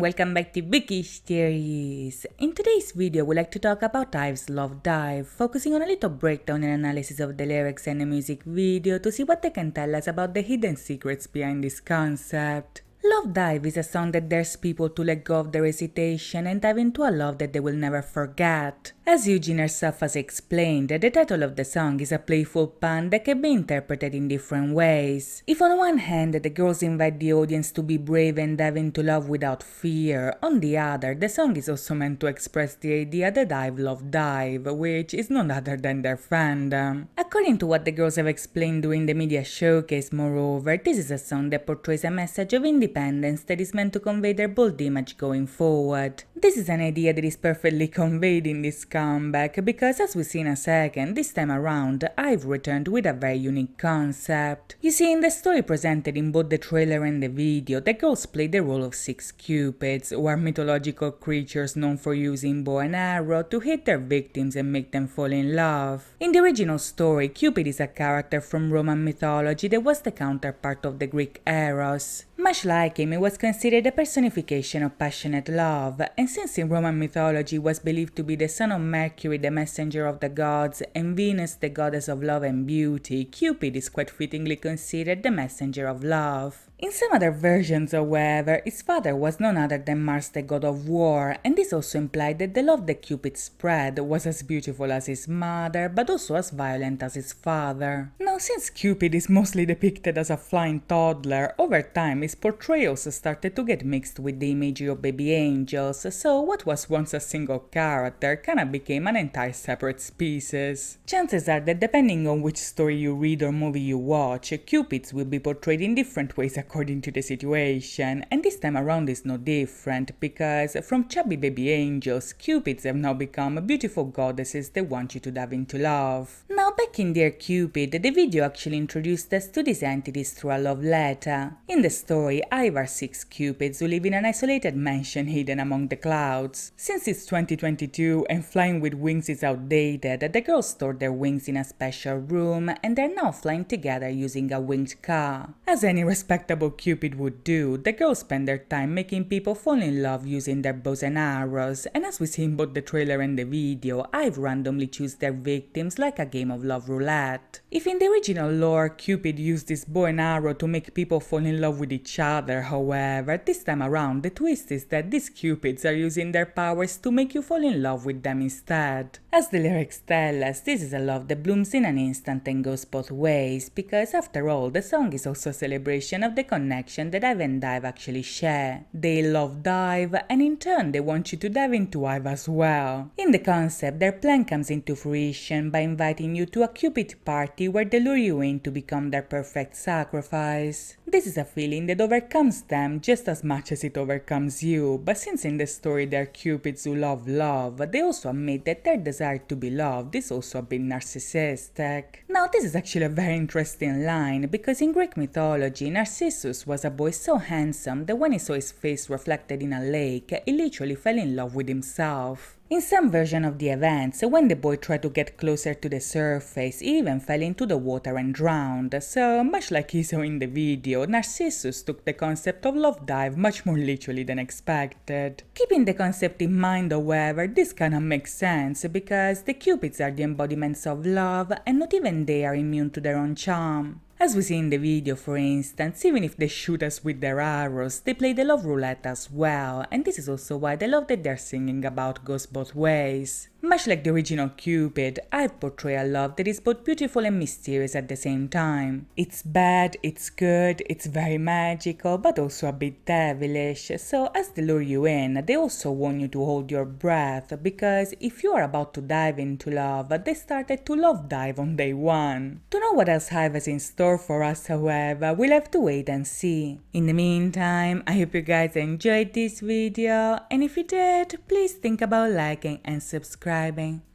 and welcome back to Bookish Theories. In today's video, we'd like to talk about IVE's Love Dive, focusing on a little breakdown and analysis of the lyrics and the music video to see what they can tell us about the hidden secrets behind this concept. Love Dive is a song that dares people to let go of their hesitation and dive into a love that they will never forget. As Eugene herself has explained, the title of the song is a playful pun that can be interpreted in different ways. If on one hand the girls invite the audience to be brave and dive into love without fear, on the other the song is also meant to express the idea that IVE love dive, which is none other than their fandom. According to what the girls have explained during the media showcase, moreover, this is a song that portrays a message of independence that is meant to convey their bold image going forward. This is an idea that is perfectly conveyed in this comeback because, as we see in a second, this time around IVE returned with a very unique concept. You see, in the story presented in both the trailer and the video, the girls play the role of 6 Cupids, who are mythological creatures known for using bow and arrow to hit their victims and make them fall in love. In the original story, Cupid is a character from Roman mythology that was the counterpart of the Greek Eros. Much like him, he was considered a personification of passionate love, and since in Roman mythology he was believed to be the son of Mercury, the messenger of the gods, and Venus, the goddess of love and beauty, Cupid is quite fittingly considered the messenger of love. In some other versions, however, his father was none other than Mars, the god of war, and this also implied that the love that Cupid spread was as beautiful as his mother, but also as violent as his father. Now, since Cupid is mostly depicted as a flying toddler, over time his portrayals started to get mixed with the imagery of baby angels, so what was once a single character kinda became an entire separate species. Chances are that depending on which story you read or movie you watch, Cupids will be portrayed in different ways according to the situation, and this time around is no different, because from chubby baby angels, Cupids have now become beautiful goddesses that want you to dive into love. Now, back in Dear Cupid, the video actually introduced us to these entities through a love letter. In the story, IVE are 6 Cupids who live in an isolated mansion hidden among the clouds. Since it's 2022 and flying with wings is outdated, the girls stored their wings in a special room and they're now flying together using a winged car. As any respectable Cupid would do, the girls spend their time making people fall in love using their bows and arrows, and as we see in both the trailer and the video, IVE randomly choose their victims like a game of love roulette. If in the original lore Cupid used this bow and arrow to make people fall in love with each other, however, this time around the twist is that these Cupids are using their powers to make you fall in love with them instead. As the lyrics tell us, this is a love that blooms in an instant and goes both ways, because after all, the song is also a celebration of the connection that IVE and Dive actually share. They love Dive, and in turn they want you to dive into IVE as well. In the concept, their plan comes into fruition by inviting you to a Cupid party where they lure you in to become their perfect sacrifice. This is a feeling that overcomes them just as much as it overcomes you, but since in the story they're Cupids who love love, they also admit that their desire to be loved is also a bit narcissistic. Now, this is actually a very interesting line, because in Greek mythology, Narcissus was a boy so handsome that when he saw his face reflected in a lake, he literally fell in love with himself. In some version of the events, when the boy tried to get closer to the surface, he even fell into the water and drowned, so much like he saw in the video, Narcissus took the concept of love dive much more literally than expected. Keeping the concept in mind, however, this kinda makes sense, because the Cupids are the embodiments of love, and not even they are immune to their own charm. As we see in the video, for instance, even if they shoot us with their arrows, they play the love roulette as well, and this is also why the love that they're singing about goes both ways. Much like the original Cupid, IVE portray a love that is both beautiful and mysterious at the same time. It's bad, it's good, it's very magical, but also a bit devilish, so as they lure you in, they also want you to hold your breath, because if you are about to dive into love, they started to love dive on day one. To know what else IVE has in store for us, however, we'll have to wait and see. In the meantime, I hope you guys enjoyed this video, and if you did, please think about liking and subscribing.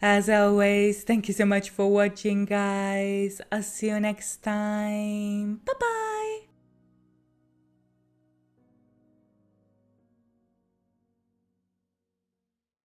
As always, thank you so much for watching, guys. I'll see you next time. Bye bye.